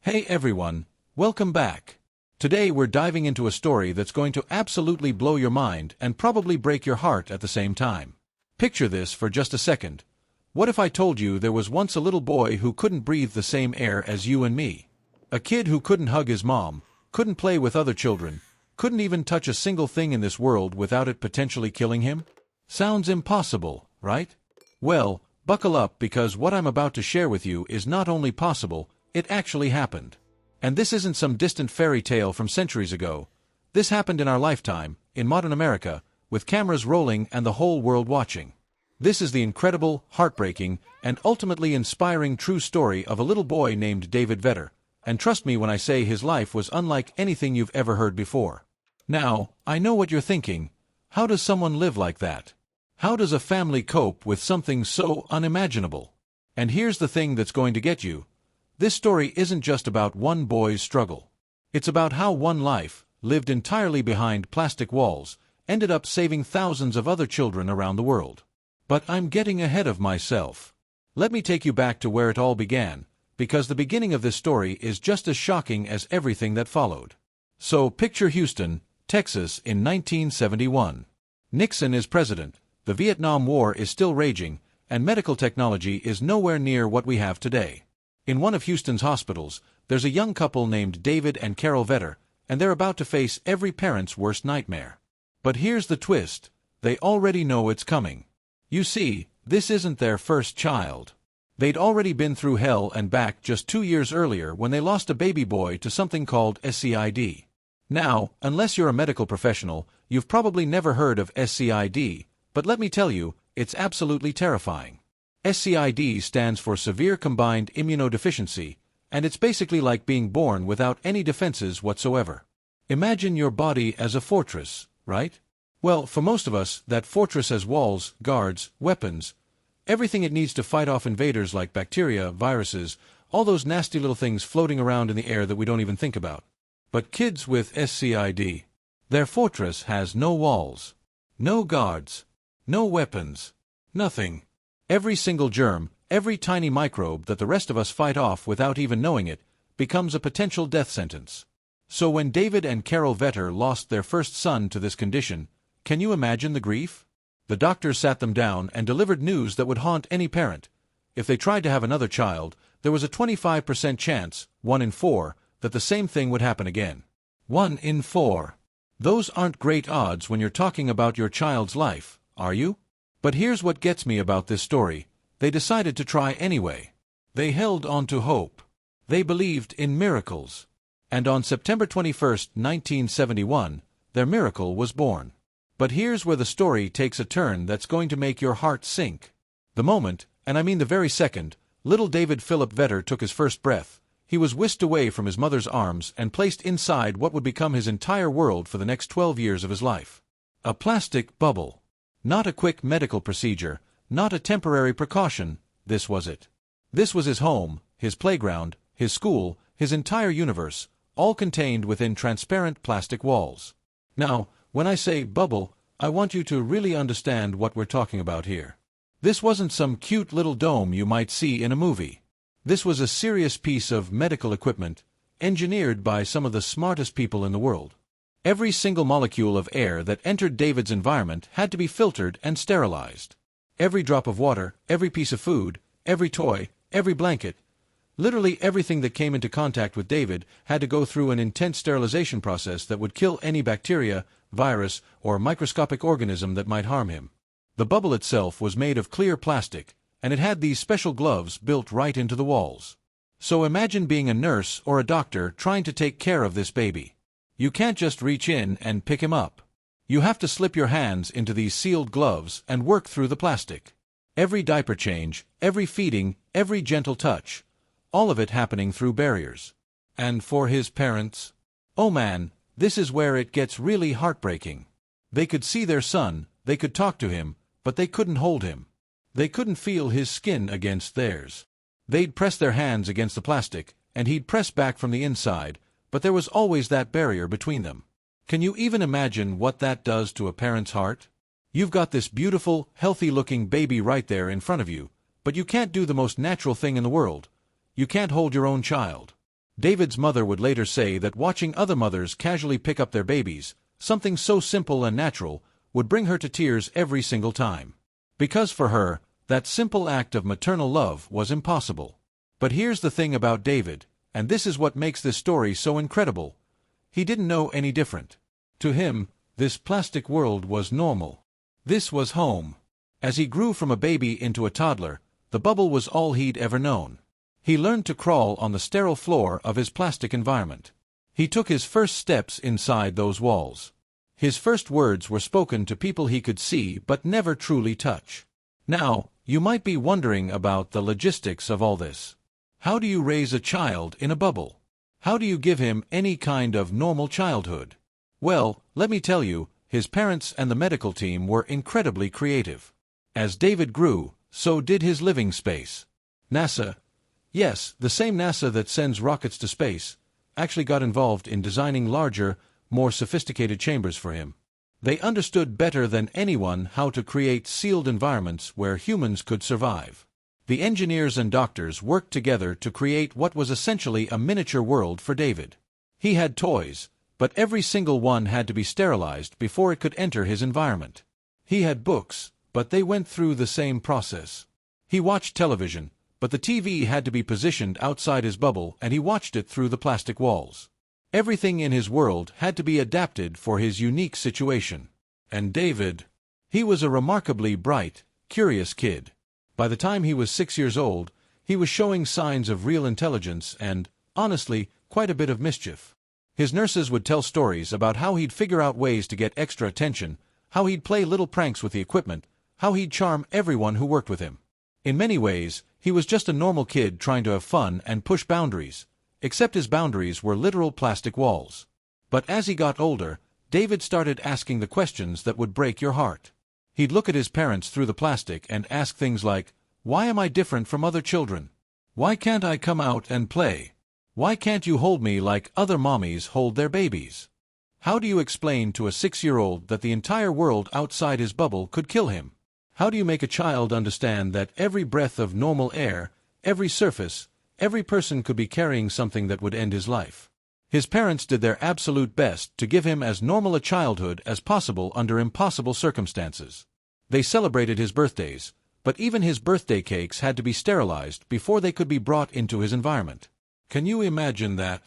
Hey everyone, welcome back. Today we're diving into a story that's going to absolutely blow your mind and probably break your heart at the same time. Picture this for just a second. What if I told you there was once a little boy who couldn't breathe the same air as you and me? A kid who couldn't hug his mom, couldn't play with other children, couldn't even touch a single thing in this world without it potentially killing him? Sounds impossible, right? Well, buckle up because what I'm about to share with you is not only possible, it actually happened. And this isn't some distant fairy tale from centuries ago. This happened in our lifetime, in modern America, with cameras rolling and the whole world watching. This is the incredible, heartbreaking, and ultimately inspiring true story of a little boy named David Vetter. And trust me when I say his life was unlike anything you've ever heard before. Now, I know what you're thinking. How does someone live like that? How does a family cope with something so unimaginable? And here's the thing that's going to get you. This story isn't just about one boy's struggle. It's about how one life, lived entirely behind plastic walls, ended up saving thousands of other children around the world. But I'm getting ahead of myself. Let me take you back to where it all began, because the beginning of this story is just as shocking as everything that followed. So picture Houston, Texas in 1971. Nixon is president, the Vietnam War is still raging, and medical technology is nowhere near what we have today. In one of Houston's hospitals, there's a young couple named David and Carol Vetter, and they're about to face every parent's worst nightmare. But here's the twist. They already know it's coming. You see, this isn't their first child. They'd already been through hell and back just 2 years earlier when they lost a baby boy to something called SCID. Now, unless you're a medical professional, you've probably never heard of SCID, but let me tell you, it's absolutely terrifying. SCID stands for Severe Combined Immunodeficiency, and it's basically like being born without any defenses whatsoever. Imagine your body as a fortress, right? Well, for most of us, that fortress has walls, guards, weapons, everything it needs to fight off invaders like bacteria, viruses, all those nasty little things floating around in the air that we don't even think about. But kids with SCID, their fortress has no walls, no guards, no weapons, nothing. Every single germ, every tiny microbe that the rest of us fight off without even knowing it, becomes a potential death sentence. So when David and Carol Vetter lost their first son to this condition, can you imagine the grief? The doctors sat them down and delivered news that would haunt any parent. If they tried to have another child, there was a 25% chance, 1 in 4, that the same thing would happen again. 1 in 4. Those aren't great odds when you're talking about your child's life, are you? But here's what gets me about this story. They decided to try anyway. They held on to hope. They believed in miracles. And on September 21, 1971, their miracle was born. But here's where the story takes a turn that's going to make your heart sink. The moment, and I mean the very second, little David Philip Vetter took his first breath, he was whisked away from his mother's arms and placed inside what would become his entire world for the next 12 years of his life. A plastic bubble. Not a quick medical procedure, not a temporary precaution, this was it. This was his home, his playground, his school, his entire universe, all contained within transparent plastic walls. Now, when I say bubble, I want you to really understand what we're talking about here. This wasn't some cute little dome you might see in a movie. This was a serious piece of medical equipment, engineered by some of the smartest people in the world. Every single molecule of air that entered David's environment had to be filtered and sterilized. Every drop of water, every piece of food, every toy, every blanket, literally everything that came into contact with David had to go through an intense sterilization process that would kill any bacteria, virus, or microscopic organism that might harm him. The bubble itself was made of clear plastic, and it had these special gloves built right into the walls. So imagine being a nurse or a doctor trying to take care of this baby. You can't just reach in and pick him up. You have to slip your hands into these sealed gloves and work through the plastic. Every diaper change, every feeding, every gentle touch, all of it happening through barriers. And for his parents? Oh man, this is where it gets really heartbreaking. They could see their son, they could talk to him, but they couldn't hold him. They couldn't feel his skin against theirs. They'd press their hands against the plastic, and he'd press back from the inside, but there was always that barrier between them. Can you even imagine what that does to a parent's heart? You've got this beautiful, healthy-looking baby right there in front of you, but you can't do the most natural thing in the world. You can't hold your own child. David's mother would later say that watching other mothers casually pick up their babies, something so simple and natural, would bring her to tears every single time. Because for her, that simple act of maternal love was impossible. But here's the thing about David, and this is what makes this story so incredible. He didn't know any different. To him, this plastic world was normal. This was home. As he grew from a baby into a toddler, the bubble was all he'd ever known. He learned to crawl on the sterile floor of his plastic environment. He took his first steps inside those walls. His first words were spoken to people he could see but never truly touch. Now, you might be wondering about the logistics of all this. How do you raise a child in a bubble? How do you give him any kind of normal childhood? Well, let me tell you, his parents and the medical team were incredibly creative. As David grew, so did his living space. NASA, yes, the same NASA that sends rockets to space, actually got involved in designing larger, more sophisticated chambers for him. They understood better than anyone how to create sealed environments where humans could survive. The engineers and doctors worked together to create what was essentially a miniature world for David. He had toys, but every single one had to be sterilized before it could enter his environment. He had books, but they went through the same process. He watched television, but the TV had to be positioned outside his bubble and he watched it through the plastic walls. Everything in his world had to be adapted for his unique situation. And David, he was a remarkably bright, curious kid. By the time he was 6 years old, he was showing signs of real intelligence and, honestly, quite a bit of mischief. His nurses would tell stories about how he'd figure out ways to get extra attention, how he'd play little pranks with the equipment, how he'd charm everyone who worked with him. In many ways, he was just a normal kid trying to have fun and push boundaries, except his boundaries were literal plastic walls. But as he got older, David started asking the questions that would break your heart. He'd look at his parents through the plastic and ask things like, "Why am I different from other children? Why can't I come out and play? Why can't you hold me like other mommies hold their babies?" How do you explain to a 6-year-old that the entire world outside his bubble could kill him? How do you make a child understand that every breath of normal air, every surface, every person could be carrying something that would end his life? His parents did their absolute best to give him as normal a childhood as possible under impossible circumstances. They celebrated his birthdays, but even his birthday cakes had to be sterilized before they could be brought into his environment. Can you imagine that?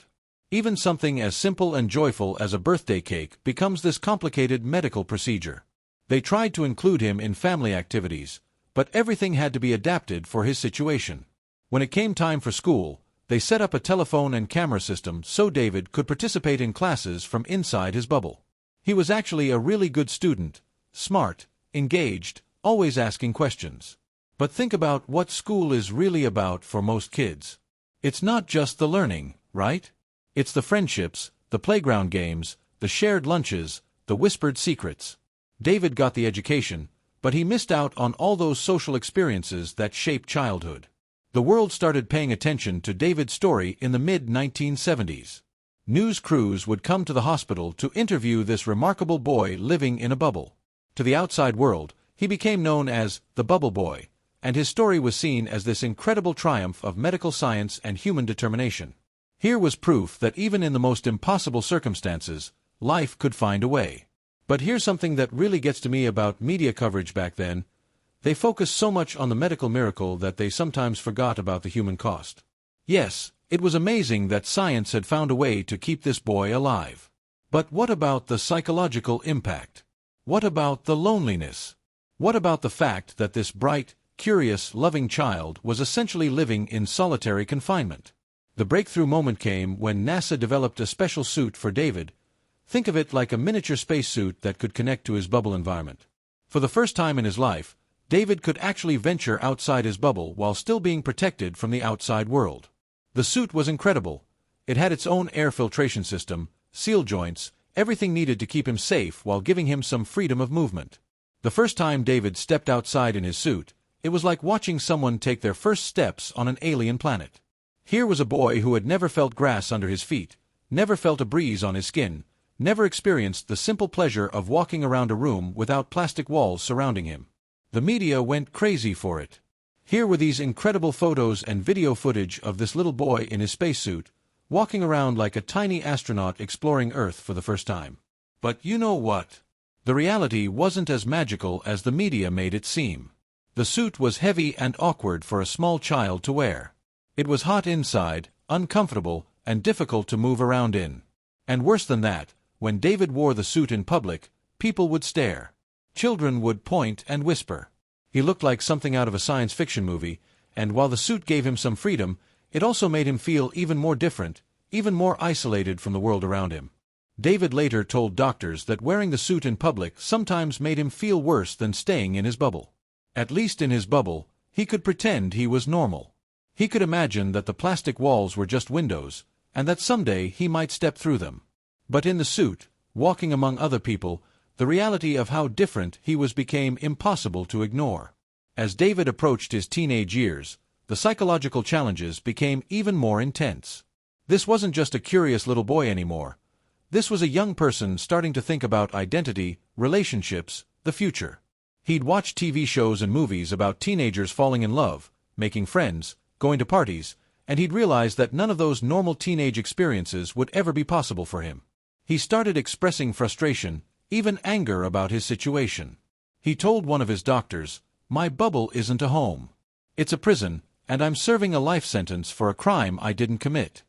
Even something as simple and joyful as a birthday cake becomes this complicated medical procedure. They tried to include him in family activities, but everything had to be adapted for his situation. When it came time for school, they set up a telephone and camera system so David could participate in classes from inside his bubble. He was actually a really good student, smart, engaged, always asking questions. But think about what school is really about for most kids. It's not just the learning, right? It's the friendships, the playground games, the shared lunches, the whispered secrets. David got the education, but he missed out on all those social experiences that shaped childhood. The world started paying attention to David's story in the mid-1970s. News crews would come to the hospital to interview this remarkable boy living in a bubble. To the outside world, he became known as the Bubble Boy, and his story was seen as this incredible triumph of medical science and human determination. Here was proof that even in the most impossible circumstances, life could find a way. But here's something that really gets to me about media coverage back then. They focused so much on the medical miracle that they sometimes forgot about the human cost. Yes, it was amazing that science had found a way to keep this boy alive. But what about the psychological impact? What about the loneliness? What about the fact that this bright, curious, loving child was essentially living in solitary confinement? The breakthrough moment came when NASA developed a special suit for David. Think of it like a miniature spacesuit that could connect to his bubble environment. For the first time in his life, David could actually venture outside his bubble while still being protected from the outside world. The suit was incredible. It had its own air filtration system, seal joints, everything needed to keep him safe while giving him some freedom of movement. The first time David stepped outside in his suit, it was like watching someone take their first steps on an alien planet. Here was a boy who had never felt grass under his feet, never felt a breeze on his skin, never experienced the simple pleasure of walking around a room without plastic walls surrounding him. The media went crazy for it. Here were these incredible photos and video footage of this little boy in his spacesuit, walking around like a tiny astronaut exploring Earth for the first time. But you know what? The reality wasn't as magical as the media made it seem. The suit was heavy and awkward for a small child to wear. It was hot inside, uncomfortable, and difficult to move around in. And worse than that, when David wore the suit in public, people would stare. Children would point and whisper. He looked like something out of a science fiction movie, and while the suit gave him some freedom, it also made him feel even more different, even more isolated from the world around him. David later told doctors that wearing the suit in public sometimes made him feel worse than staying in his bubble. At least in his bubble, he could pretend he was normal. He could imagine that the plastic walls were just windows, and that someday he might step through them. But in the suit, walking among other people, the reality of how different he was became impossible to ignore. As David approached his teenage years, the psychological challenges became even more intense. This wasn't just a curious little boy anymore. This was a young person starting to think about identity, relationships, the future. He'd watched TV shows and movies about teenagers falling in love, making friends, going to parties, and he'd realized that none of those normal teenage experiences would ever be possible for him. He started expressing frustration, even anger about his situation. He told one of his doctors, "My bubble isn't a home. It's a prison, and I'm serving a life sentence for a crime I didn't commit."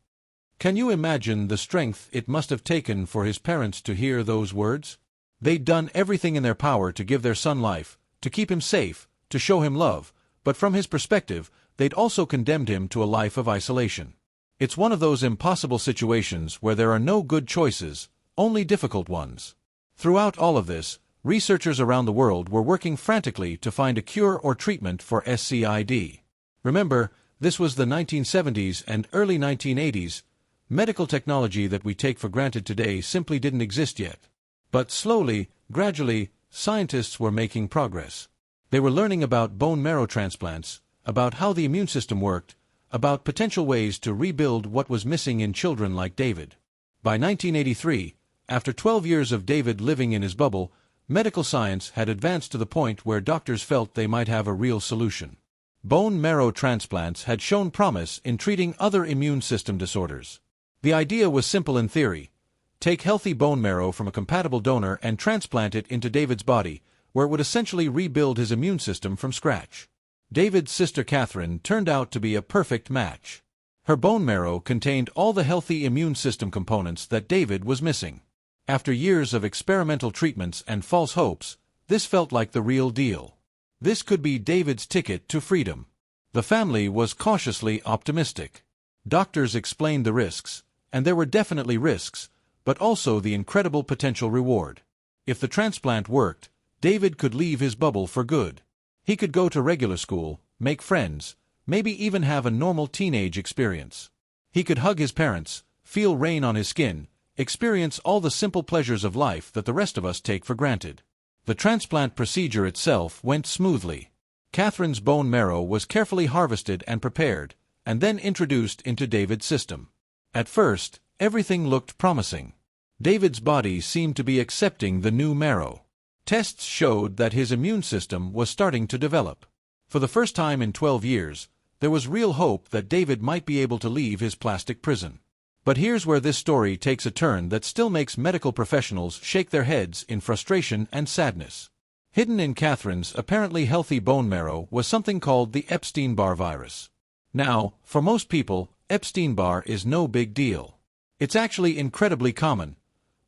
Can you imagine the strength it must have taken for his parents to hear those words? They'd done everything in their power to give their son life, to keep him safe, to show him love, but from his perspective, they'd also condemned him to a life of isolation. It's one of those impossible situations where there are no good choices, only difficult ones. Throughout all of this, researchers around the world were working frantically to find a cure or treatment for SCID. Remember, this was the 1970s and early 1980s. Medical technology that we take for granted today simply didn't exist yet. But slowly, gradually, scientists were making progress. They were learning about bone marrow transplants, about how the immune system worked, about potential ways to rebuild what was missing in children like David. By 1983, after 12 years of David living in his bubble, medical science had advanced to the point where doctors felt they might have a real solution. Bone marrow transplants had shown promise in treating other immune system disorders. The idea was simple in theory. Take healthy bone marrow from a compatible donor and transplant it into David's body, where it would essentially rebuild his immune system from scratch. David's sister Catherine turned out to be a perfect match. Her bone marrow contained all the healthy immune system components that David was missing. After years of experimental treatments and false hopes, this felt like the real deal. This could be David's ticket to freedom. The family was cautiously optimistic. Doctors explained the risks, and there were definitely risks, but also the incredible potential reward. If the transplant worked, David could leave his bubble for good. He could go to regular school, make friends, maybe even have a normal teenage experience. He could hug his parents, feel rain on his skin, experience all the simple pleasures of life that the rest of us take for granted. The transplant procedure itself went smoothly. Catherine's bone marrow was carefully harvested and prepared, and then introduced into David's system. At first, everything looked promising. David's body seemed to be accepting the new marrow. Tests showed that his immune system was starting to develop. For the first time in 12 years, there was real hope that David might be able to leave his plastic prison. But here's where this story takes a turn that still makes medical professionals shake their heads in frustration and sadness. Hidden in Catherine's apparently healthy bone marrow was something called the Epstein-Barr virus. Now, for most people, Epstein-Barr is no big deal. It's actually incredibly common.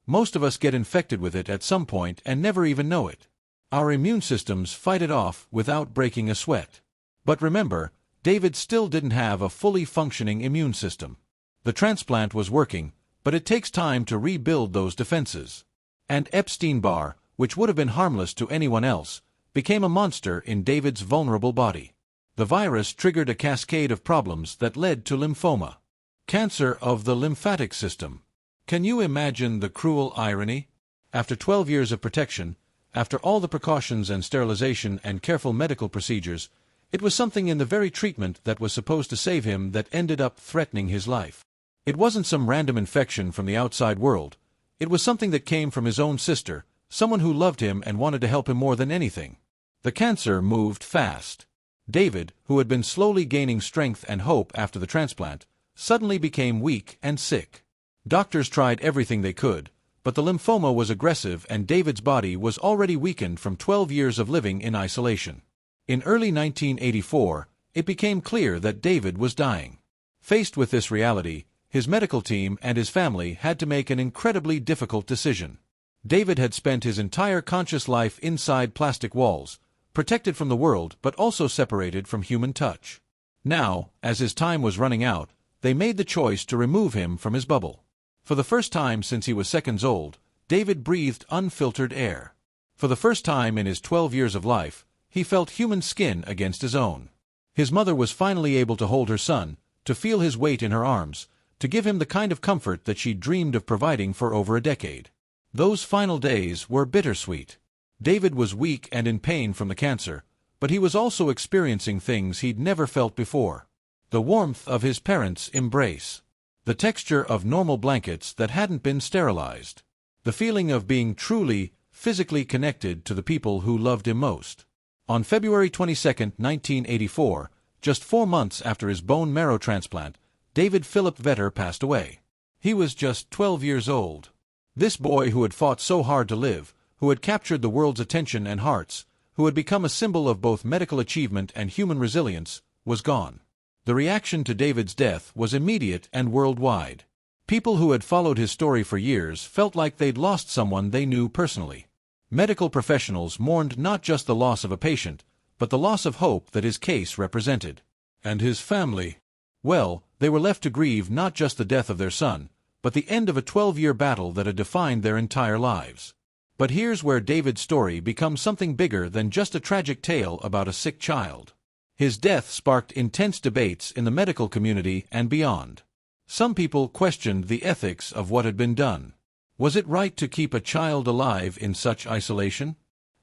Most of us get infected with it at some point and never even know it. Our immune systems fight it off without breaking a sweat. But remember, David still didn't have a fully functioning immune system. The transplant was working, but it takes time to rebuild those defenses. And Epstein-Barr, which would have been harmless to anyone else, became a monster in David's vulnerable body. The virus triggered a cascade of problems that led to lymphoma. Cancer of the lymphatic system. Can you imagine the cruel irony? After 12 years of protection, after all the precautions and sterilization and careful medical procedures, it was something in the very treatment that was supposed to save him that ended up threatening his life. It wasn't some random infection from the outside world. It was something that came from his own sister, someone who loved him and wanted to help him more than anything. The cancer moved fast. David, who had been slowly gaining strength and hope after the transplant, suddenly became weak and sick. Doctors tried everything they could, but the lymphoma was aggressive and David's body was already weakened from 12 years of living in isolation. In early 1984, it became clear that David was dying. Faced with this reality, his medical team and his family had to make an incredibly difficult decision. David had spent his entire conscious life inside plastic walls, protected from the world but also separated from human touch. Now, as his time was running out, they made the choice to remove him from his bubble. For the first time since he was seconds old, David breathed unfiltered air. For the first time in his 12 years of life, he felt human skin against his own. His mother was finally able to hold her son, to feel his weight in her arms, to give him the kind of comfort that she'd dreamed of providing for over a decade. Those final days were bittersweet. David was weak and in pain from the cancer, but he was also experiencing things he'd never felt before. The warmth of his parents' embrace. The texture of normal blankets that hadn't been sterilized. The feeling of being truly, physically connected to the people who loved him most. On February 22, 1984, just 4 months after his bone marrow transplant, David Philip Vetter passed away. He was just 12 years old. This boy who had fought so hard to live, who had captured the world's attention and hearts, who had become a symbol of both medical achievement and human resilience, was gone. The reaction to David's death was immediate and worldwide. People who had followed his story for years felt like they'd lost someone they knew personally. Medical professionals mourned not just the loss of a patient, but the loss of hope that his case represented. And his family? Well, they were left to grieve not just the death of their son, but the end of a 12-year battle that had defined their entire lives. But here's where David's story becomes something bigger than just a tragic tale about a sick child. His death sparked intense debates in the medical community and beyond. Some people questioned the ethics of what had been done. Was it right to keep a child alive in such isolation?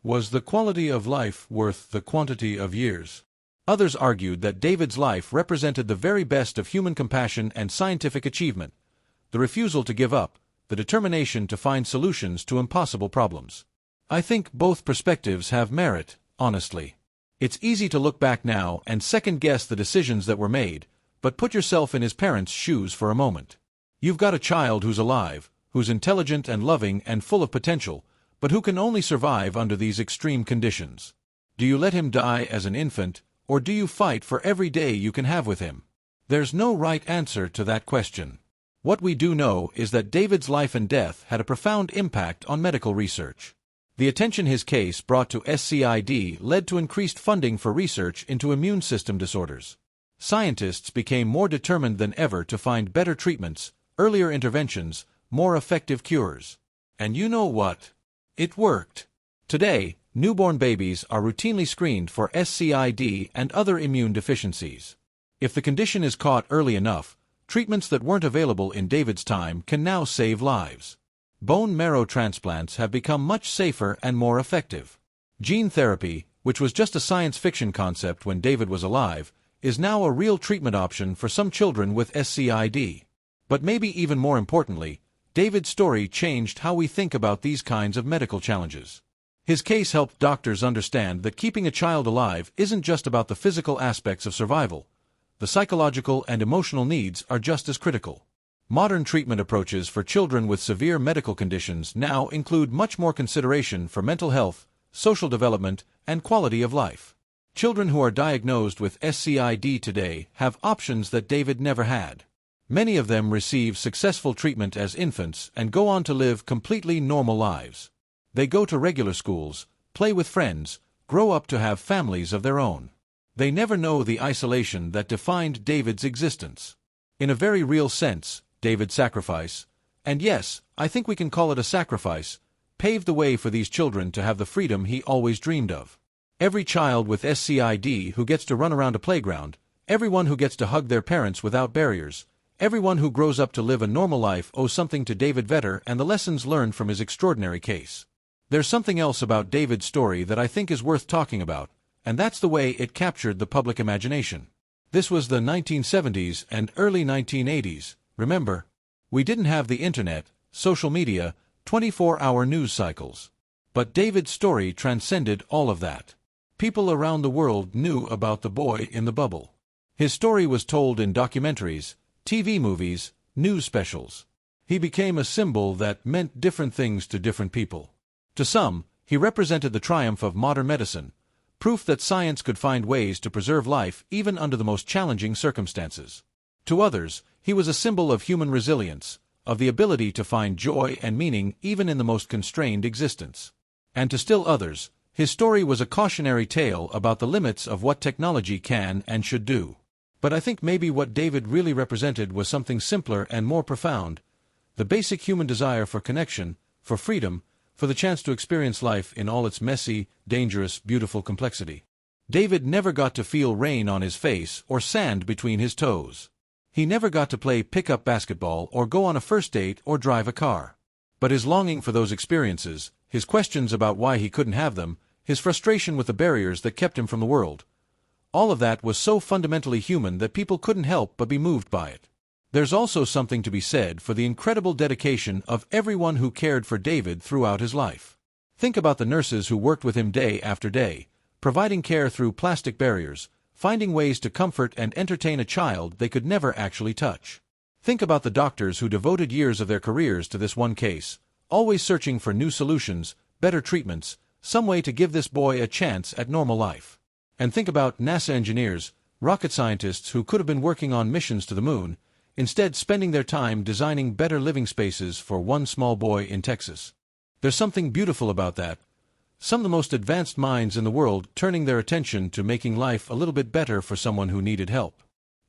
Was the quality of life worth the quantity of years? Others argued that David's life represented the very best of human compassion and scientific achievement, the refusal to give up, the determination to find solutions to impossible problems. I think both perspectives have merit, honestly. It's easy to look back now and second-guess the decisions that were made, but put yourself in his parents' shoes for a moment. You've got a child who's alive, who's intelligent and loving and full of potential, but who can only survive under these extreme conditions. Do you let him die as an infant, or do you fight for every day you can have with him? There's no right answer to that question. What we do know is that David's life and death had a profound impact on medical research. The attention his case brought to SCID led to increased funding for research into immune system disorders. Scientists became more determined than ever to find better treatments, earlier interventions, more effective cures. And you know what? It worked. Today, newborn babies are routinely screened for SCID and other immune deficiencies. If the condition is caught early enough, treatments that weren't available in David's time can now save lives. Bone marrow transplants have become much safer and more effective. Gene therapy, which was just a science fiction concept when David was alive, is now a real treatment option for some children with SCID. But maybe even more importantly, David's story changed how we think about these kinds of medical challenges. His case helped doctors understand that keeping a child alive isn't just about the physical aspects of survival. The psychological and emotional needs are just as critical. Modern treatment approaches for children with severe medical conditions now include much more consideration for mental health, social development, and quality of life. Children who are diagnosed with SCID today have options that David never had. Many of them receive successful treatment as infants and go on to live completely normal lives. They go to regular schools, play with friends, grow up to have families of their own. They never know the isolation that defined David's existence. In a very real sense, David's sacrifice, and yes, I think we can call it a sacrifice, paved the way for these children to have the freedom he always dreamed of. Every child with SCID who gets to run around a playground, everyone who gets to hug their parents without barriers, everyone who grows up to live a normal life owes something to David Vetter and the lessons learned from his extraordinary case. There's something else about David's story that I think is worth talking about, and that's the way it captured the public imagination. This was the 1970s and early 1980s. Remember, we didn't have the internet, social media, 24-hour news cycles. But David's story transcended all of that. People around the world knew about the boy in the bubble. His story was told in documentaries, TV movies, news specials. He became a symbol that meant different things to different people. To some, he represented the triumph of modern medicine, proof that science could find ways to preserve life even under the most challenging circumstances. To others, he was a symbol of human resilience, of the ability to find joy and meaning even in the most constrained existence. And to still others, his story was a cautionary tale about the limits of what technology can and should do. But I think maybe what David really represented was something simpler and more profound: the basic human desire for connection, for freedom, for the chance to experience life in all its messy, dangerous, beautiful complexity. David never got to feel rain on his face or sand between his toes. He never got to play pickup basketball or go on a first date or drive a car. But his longing for those experiences, his questions about why he couldn't have them, his frustration with the barriers that kept him from the world, all of that was so fundamentally human that people couldn't help but be moved by it. There's also something to be said for the incredible dedication of everyone who cared for David throughout his life. Think about the nurses who worked with him day after day, providing care through plastic barriers, finding ways to comfort and entertain a child they could never actually touch. Think about the doctors who devoted years of their careers to this one case, always searching for new solutions, better treatments, some way to give this boy a chance at normal life. And think about NASA engineers, rocket scientists who could have been working on missions to the moon, instead spending their time designing better living spaces for one small boy in Texas. There's something beautiful about that. Some of the most advanced minds in the world turning their attention to making life a little bit better for someone who needed help.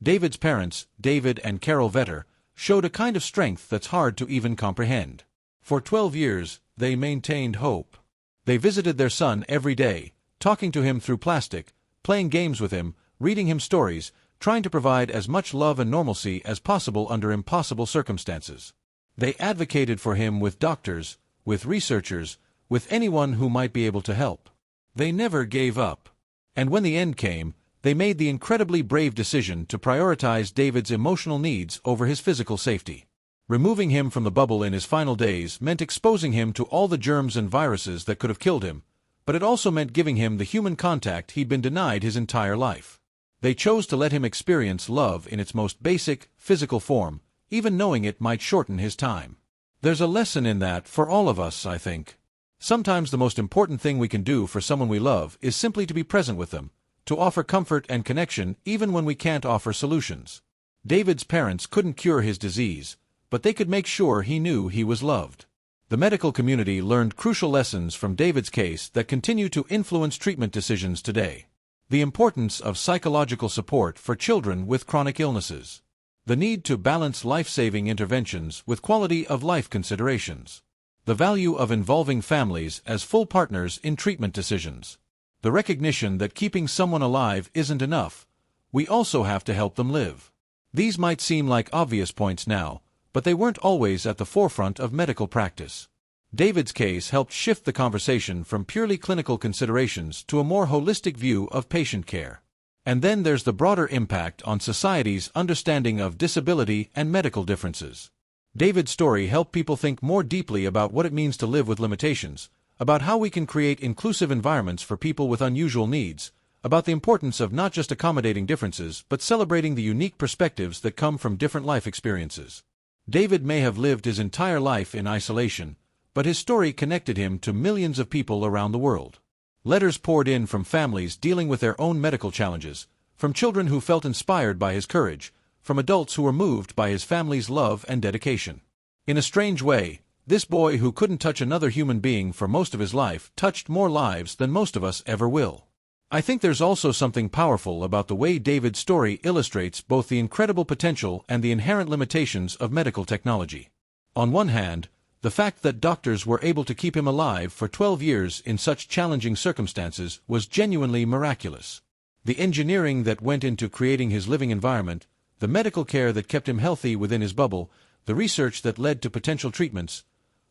David's parents, David and Carol Vetter, showed a kind of strength that's hard to even comprehend. For 12 years, they maintained hope. They visited their son every day, talking to him through plastic, playing games with him, reading him stories, trying to provide as much love and normalcy as possible under impossible circumstances. They advocated for him with doctors, with researchers, with anyone who might be able to help. They never gave up. And when the end came, they made the incredibly brave decision to prioritize David's emotional needs over his physical safety. Removing him from the bubble in his final days meant exposing him to all the germs and viruses that could have killed him, but it also meant giving him the human contact he'd been denied his entire life. They chose to let him experience love in its most basic, physical form, even knowing it might shorten his time. There's a lesson in that for all of us, I think. Sometimes the most important thing we can do for someone we love is simply to be present with them, to offer comfort and connection even when we can't offer solutions. David's parents couldn't cure his disease, but they could make sure he knew he was loved. The medical community learned crucial lessons from David's case that continue to influence treatment decisions today. The importance of psychological support for children with chronic illnesses. The need to balance life-saving interventions with quality-of-life considerations. The value of involving families as full partners in treatment decisions. The recognition that keeping someone alive isn't enough. We also have to help them live. These might seem like obvious points now, but they weren't always at the forefront of medical practice. David's case helped shift the conversation from purely clinical considerations to a more holistic view of patient care. And then there's the broader impact on society's understanding of disability and medical differences. David's story helped people think more deeply about what it means to live with limitations, about how we can create inclusive environments for people with unusual needs, about the importance of not just accommodating differences but celebrating the unique perspectives that come from different life experiences. David may have lived his entire life in isolation, but his story connected him to millions of people around the world. Letters poured in from families dealing with their own medical challenges, from children who felt inspired by his courage, from adults who were moved by his family's love and dedication. In a strange way, this boy who couldn't touch another human being for most of his life touched more lives than most of us ever will. I think there's also something powerful about the way David's story illustrates both the incredible potential and the inherent limitations of medical technology. On one hand, the fact that doctors were able to keep him alive for 12 years in such challenging circumstances was genuinely miraculous. The engineering that went into creating his living environment, the medical care that kept him healthy within his bubble, the research that led to potential treatments,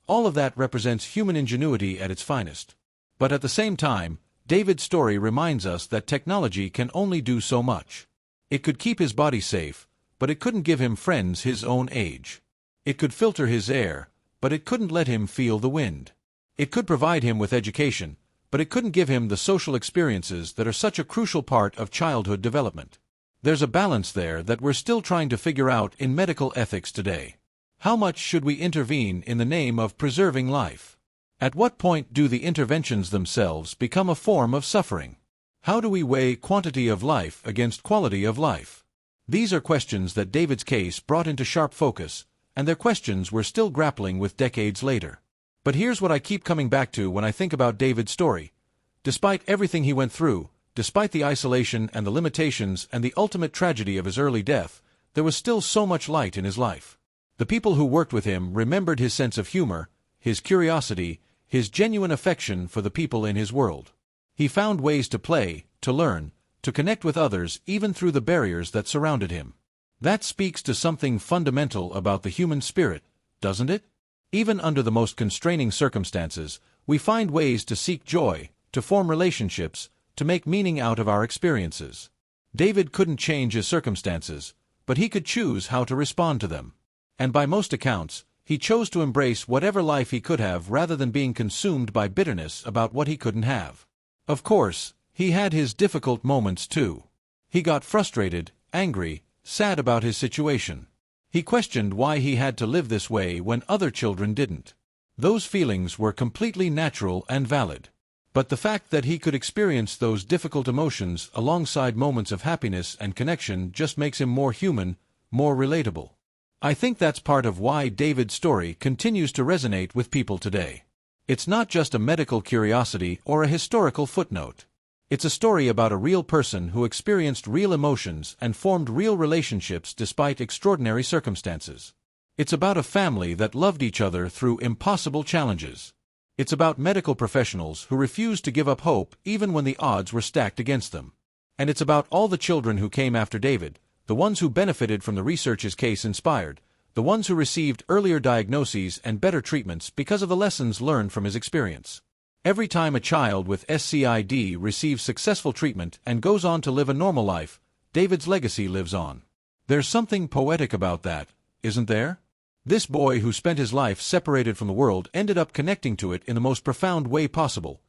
all of that represents human ingenuity at its finest. But at the same time, David's story reminds us that technology can only do so much. It could keep his body safe, but it couldn't give him friends his own age. It could filter his air, but it couldn't let him feel the wind. It could provide him with education, but it couldn't give him the social experiences that are such a crucial part of childhood development. There's a balance there that we're still trying to figure out in medical ethics today. How much should we intervene in the name of preserving life? At what point do the interventions themselves become a form of suffering? How do we weigh quantity of life against quality of life? These are questions that David's case brought into sharp focus, and they're questions we're still grappling with decades later. But here's what I keep coming back to when I think about David's story. Despite everything he went through, despite the isolation and the limitations and the ultimate tragedy of his early death, there was still so much light in his life. The people who worked with him remembered his sense of humor, his curiosity, his genuine affection for the people in his world. He found ways to play, to learn, to connect with others even through the barriers that surrounded him. That speaks to something fundamental about the human spirit, doesn't it? Even under the most constraining circumstances, we find ways to seek joy, to form relationships, to make meaning out of our experiences. David couldn't change his circumstances, but he could choose how to respond to them. And by most accounts, he chose to embrace whatever life he could have rather than being consumed by bitterness about what he couldn't have. Of course, he had his difficult moments too. He got frustrated, angry, sad about his situation. He questioned why he had to live this way when other children didn't. Those feelings were completely natural and valid. But the fact that he could experience those difficult emotions alongside moments of happiness and connection just makes him more human, more relatable. I think that's part of why David's story continues to resonate with people today. It's not just a medical curiosity or a historical footnote. It's a story about a real person who experienced real emotions and formed real relationships despite extraordinary circumstances. It's about a family that loved each other through impossible challenges. It's about medical professionals who refused to give up hope even when the odds were stacked against them. And it's about all the children who came after David, the ones who benefited from the research his case inspired, the ones who received earlier diagnoses and better treatments because of the lessons learned from his experience. Every time a child with SCID receives successful treatment and goes on to live a normal life, David's legacy lives on. There's something poetic about that, isn't there? This boy who spent his life separated from the world ended up connecting to it in the most profound way possible,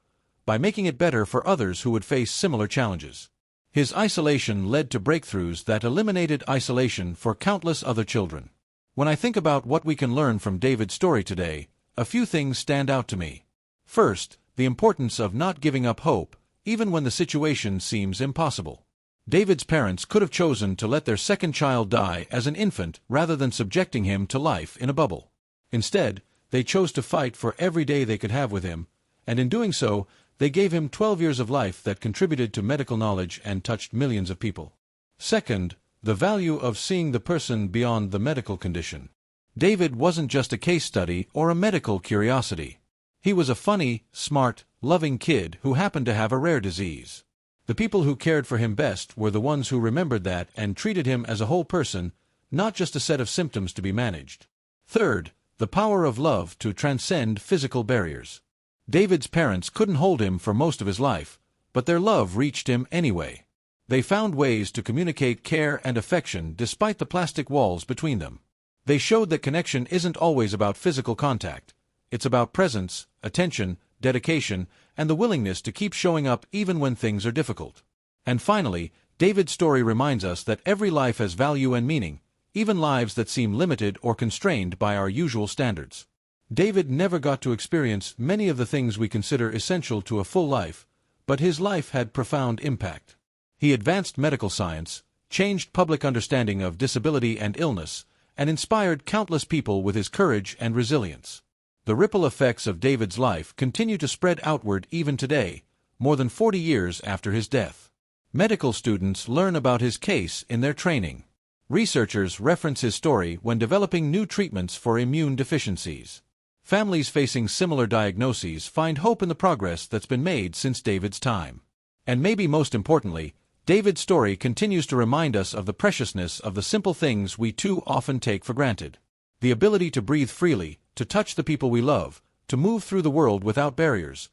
by making it better for others who would face similar challenges. His isolation led to breakthroughs that eliminated isolation for countless other children. When I think about what we can learn from David's story today, a few things stand out to me. First, the importance of not giving up hope, even when the situation seems impossible. David's parents could have chosen to let their second child die as an infant rather than subjecting him to life in a bubble. Instead, they chose to fight for every day they could have with him, and in doing so, they gave him 12 years of life that contributed to medical knowledge and touched millions of people. Second, the value of seeing the person beyond the medical condition. David wasn't just a case study or a medical curiosity. He was a funny, smart, loving kid who happened to have a rare disease. The people who cared for him best were the ones who remembered that and treated him as a whole person, not just a set of symptoms to be managed. Third, the power of love to transcend physical barriers. David's parents couldn't hold him for most of his life, but their love reached him anyway. They found ways to communicate care and affection despite the plastic walls between them. They showed that connection isn't always about physical contact. It's about presence, attention, dedication, and the willingness to keep showing up even when things are difficult. And finally, David's story reminds us that every life has value and meaning, even lives that seem limited or constrained by our usual standards. David never got to experience many of the things we consider essential to a full life, but his life had profound impact. He advanced medical science, changed public understanding of disability and illness, and inspired countless people with his courage and resilience. The ripple effects of David's life continue to spread outward even today, more than 40 years after his death. Medical students learn about his case in their training. Researchers reference his story when developing new treatments for immune deficiencies. Families facing similar diagnoses find hope in the progress that's been made since David's time. And maybe most importantly, David's story continues to remind us of the preciousness of the simple things we too often take for granted. The ability to breathe freely, to touch the people we love, to move through the world without barriers.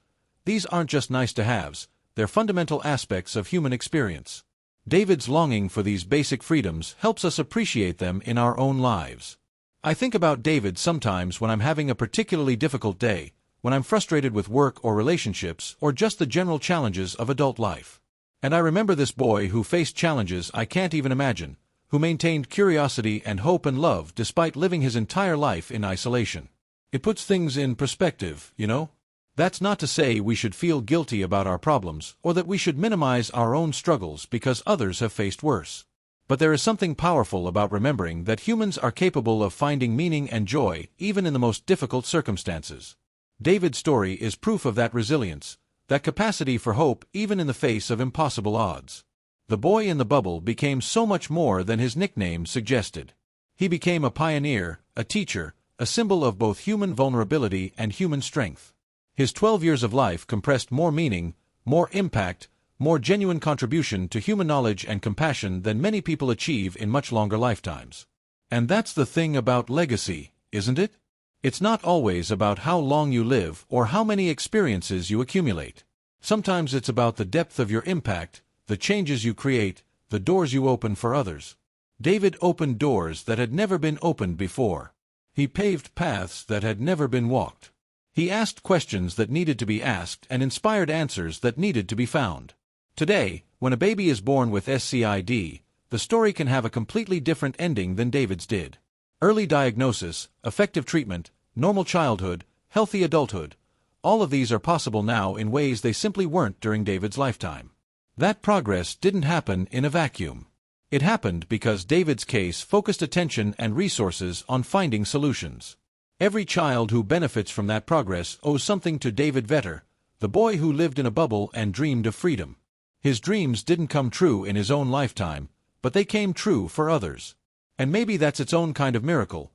These aren't just nice-to-haves, they're fundamental aspects of human experience. David's longing for these basic freedoms helps us appreciate them in our own lives. I think about David sometimes when I'm having a particularly difficult day, when I'm frustrated with work or relationships or just the general challenges of adult life. And I remember this boy who faced challenges I can't even imagine, who maintained curiosity and hope and love despite living his entire life in isolation. It puts things in perspective, you know? That's not to say we should feel guilty about our problems, or that we should minimize our own struggles because others have faced worse. But there is something powerful about remembering that humans are capable of finding meaning and joy even in the most difficult circumstances. David's story is proof of that resilience, that capacity for hope even in the face of impossible odds. The boy in the bubble became so much more than his nickname suggested. He became a pioneer, a teacher, a symbol of both human vulnerability and human strength. His 12 years of life compressed more meaning, more impact, more genuine contribution to human knowledge and compassion than many people achieve in much longer lifetimes. And that's the thing about legacy, isn't it? It's not always about how long you live or how many experiences you accumulate. Sometimes it's about the depth of your impact, the changes you create, the doors you open for others. David opened doors that had never been opened before. He paved paths that had never been walked. He asked questions that needed to be asked and inspired answers that needed to be found. Today, when a baby is born with SCID, the story can have a completely different ending than David's did. Early diagnosis, effective treatment, normal childhood, healthy adulthood, all of these are possible now in ways they simply weren't during David's lifetime. That progress didn't happen in a vacuum. It happened because David's case focused attention and resources on finding solutions. Every child who benefits from that progress owes something to David Vetter, the boy who lived in a bubble and dreamed of freedom. His dreams didn't come true in his own lifetime, but they came true for others. And maybe that's its own kind of miracle.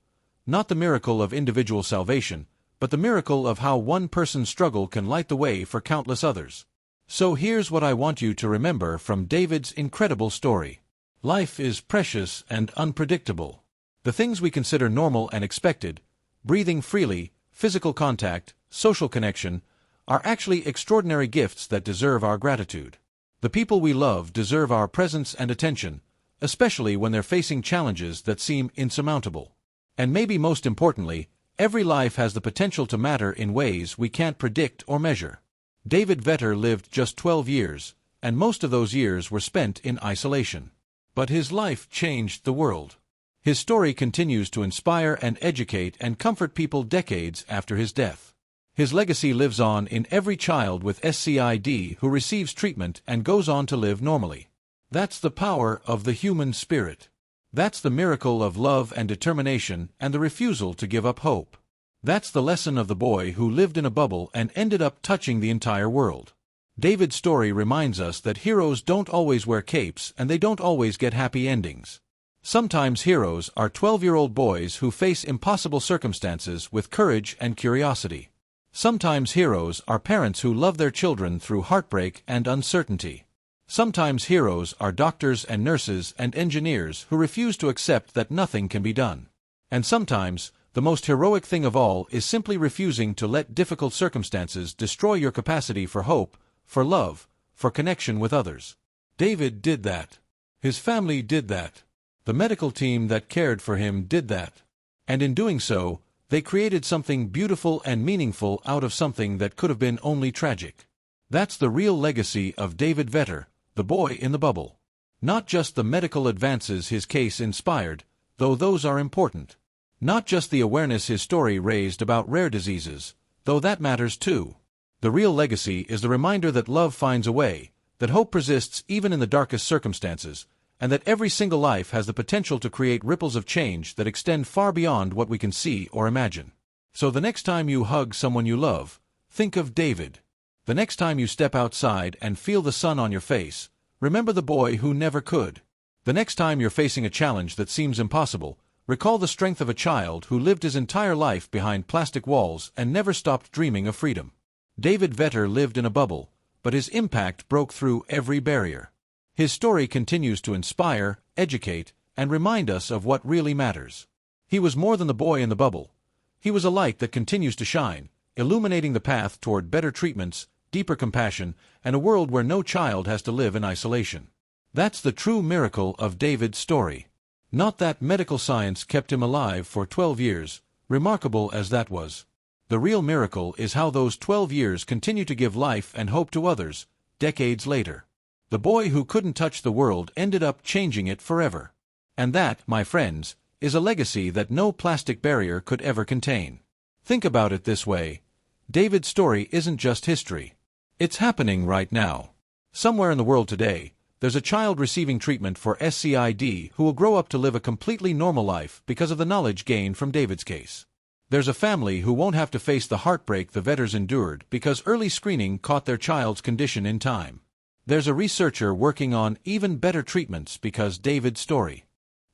Not the miracle of individual salvation, but the miracle of how one person's struggle can light the way for countless others. So here's what I want you to remember from David's incredible story. Life is precious and unpredictable. The things we consider normal and expected, breathing freely, physical contact, social connection, are actually extraordinary gifts that deserve our gratitude. The people we love deserve our presence and attention, especially when they're facing challenges that seem insurmountable. And maybe most importantly, every life has the potential to matter in ways we can't predict or measure. David Vetter lived just 12 years, and most of those years were spent in isolation. But his life changed the world. His story continues to inspire and educate and comfort people decades after his death. His legacy lives on in every child with SCID who receives treatment and goes on to live normally. That's the power of the human spirit. That's the miracle of love and determination and the refusal to give up hope. That's the lesson of the boy who lived in a bubble and ended up touching the entire world. David's story reminds us that heroes don't always wear capes and they don't always get happy endings. Sometimes heroes are 12-year-old boys who face impossible circumstances with courage and curiosity. Sometimes heroes are parents who love their children through heartbreak and uncertainty. Sometimes heroes are doctors and nurses and engineers who refuse to accept that nothing can be done. And sometimes, the most heroic thing of all is simply refusing to let difficult circumstances destroy your capacity for hope, for love, for connection with others. David did that. His family did that. The medical team that cared for him did that. And in doing so, they created something beautiful and meaningful out of something that could have been only tragic. That's the real legacy of David Vetter, the boy in the bubble. Not just the medical advances his case inspired, though those are important. Not just the awareness his story raised about rare diseases, though that matters too. The real legacy is the reminder that love finds a way, that hope persists even in the darkest circumstances, and that every single life has the potential to create ripples of change that extend far beyond what we can see or imagine. So the next time you hug someone you love, think of David. The next time you step outside and feel the sun on your face, remember the boy who never could. The next time you're facing a challenge that seems impossible, recall the strength of a child who lived his entire life behind plastic walls and never stopped dreaming of freedom. David Vetter lived in a bubble, but his impact broke through every barrier. His story continues to inspire, educate, and remind us of what really matters. He was more than the boy in the bubble. He was a light that continues to shine, illuminating the path toward better treatments, deeper compassion, and a world where no child has to live in isolation. That's the true miracle of David's story. Not that medical science kept him alive for 12 years, remarkable as that was. The real miracle is how those 12 years continue to give life and hope to others, decades later. The boy who couldn't touch the world ended up changing it forever. And that, my friends, is a legacy that no plastic barrier could ever contain. Think about it this way. David's story isn't just history. It's happening right now. Somewhere in the world today, there's a child receiving treatment for SCID who will grow up to live a completely normal life because of the knowledge gained from David's case. There's a family who won't have to face the heartbreak the vetters endured because early screening caught their child's condition in time. There's a researcher working on even better treatments because David's story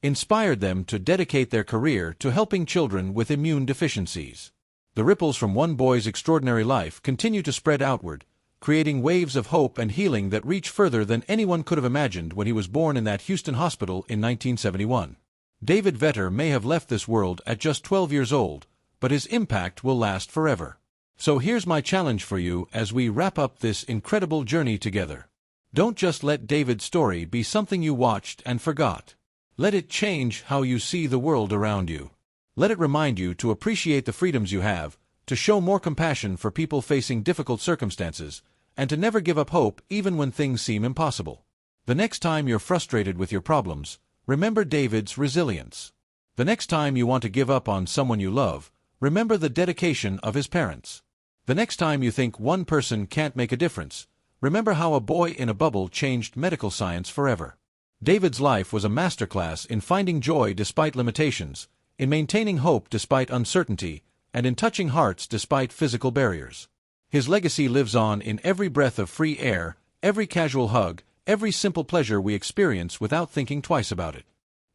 inspired them to dedicate their career to helping children with immune deficiencies. The ripples from one boy's extraordinary life continue to spread outward, creating waves of hope and healing that reach further than anyone could have imagined when he was born in that Houston hospital in 1971. David Vetter may have left this world at just 12 years old, but his impact will last forever. So here's my challenge for you as we wrap up this incredible journey together. Don't just let David's story be something you watched and forgot. Let it change how you see the world around you. Let it remind you to appreciate the freedoms you have, to show more compassion for people facing difficult circumstances, and to never give up hope even when things seem impossible. The next time you're frustrated with your problems, remember David's resilience. The next time you want to give up on someone you love, remember the dedication of his parents. The next time you think one person can't make a difference, remember how a boy in a bubble changed medical science forever. David's life was a masterclass in finding joy despite limitations, in maintaining hope despite uncertainty, and in touching hearts despite physical barriers. His legacy lives on in every breath of free air, every casual hug, every simple pleasure we experience without thinking twice about it.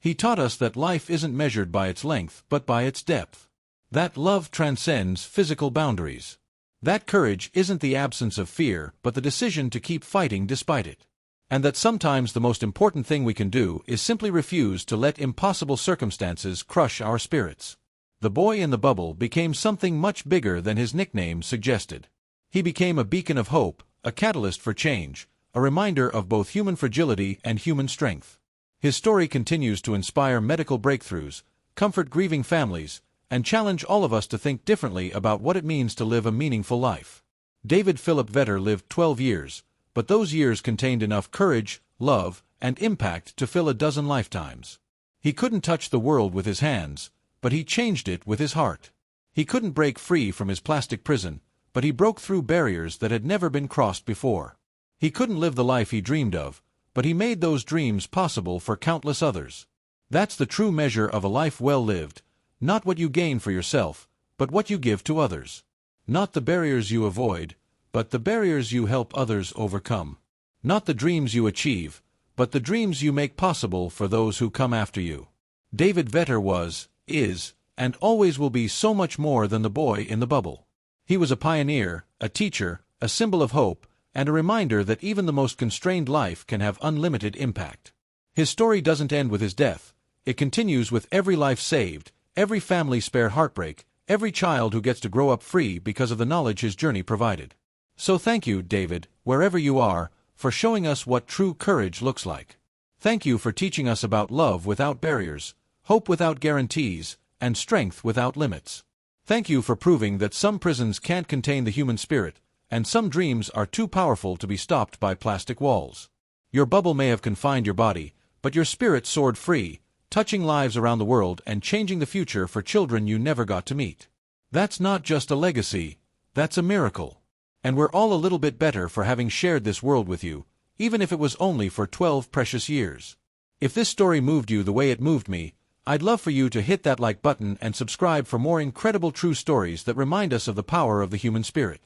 He taught us that life isn't measured by its length but by its depth. That love transcends physical boundaries. That courage isn't the absence of fear but the decision to keep fighting despite it. And that sometimes the most important thing we can do is simply refuse to let impossible circumstances crush our spirits. The boy in the bubble became something much bigger than his nickname suggested. He became a beacon of hope, a catalyst for change, a reminder of both human fragility and human strength. His story continues to inspire medical breakthroughs, comfort grieving families, and challenge all of us to think differently about what it means to live a meaningful life. David Philip Vetter lived 12 years, but those years contained enough courage, love, and impact to fill a dozen lifetimes. He couldn't touch the world with his hands, but he changed it with his heart. He couldn't break free from his plastic prison, but he broke through barriers that had never been crossed before. He couldn't live the life he dreamed of, but he made those dreams possible for countless others. That's the true measure of a life well lived, not what you gain for yourself, but what you give to others. Not the barriers you avoid, but the barriers you help others overcome. Not the dreams you achieve, but the dreams you make possible for those who come after you. David Vetter was, is, and always will be so much more than the boy in the bubble. He was a pioneer, a teacher, a symbol of hope, and a reminder that even the most constrained life can have unlimited impact. His story doesn't end with his death. It continues with every life saved, every family spared heartbreak, every child who gets to grow up free because of the knowledge his journey provided. So thank you, David, wherever you are, for showing us what true courage looks like. Thank you for teaching us about love without barriers, hope without guarantees, and strength without limits. Thank you for proving that some prisons can't contain the human spirit, and some dreams are too powerful to be stopped by plastic walls. Your bubble may have confined your body, but your spirit soared free, touching lives around the world and changing the future for children you never got to meet. That's not just a legacy, that's a miracle. And we're all a little bit better for having shared this world with you, even if it was only for 12 precious years. If this story moved you the way it moved me, I'd love for you to hit that like button and subscribe for more incredible true stories that remind us of the power of the human spirit.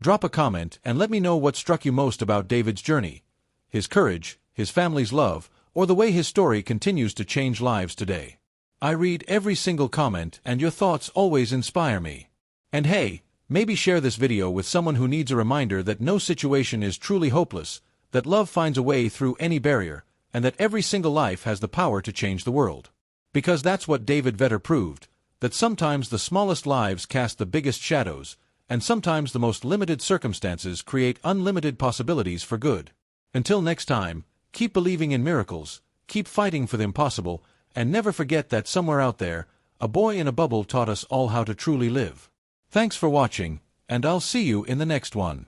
Drop a comment and let me know what struck you most about David's journey, his courage, his family's love, or the way his story continues to change lives today. I read every single comment and your thoughts always inspire me. And hey, maybe share this video with someone who needs a reminder that no situation is truly hopeless, that love finds a way through any barrier, and that every single life has the power to change the world. Because that's what David Vetter proved, that sometimes the smallest lives cast the biggest shadows, and sometimes the most limited circumstances create unlimited possibilities for good. Until next time, keep believing in miracles, keep fighting for the impossible, and never forget that somewhere out there, a boy in a bubble taught us all how to truly live. Thanks for watching, and I'll see you in the next one.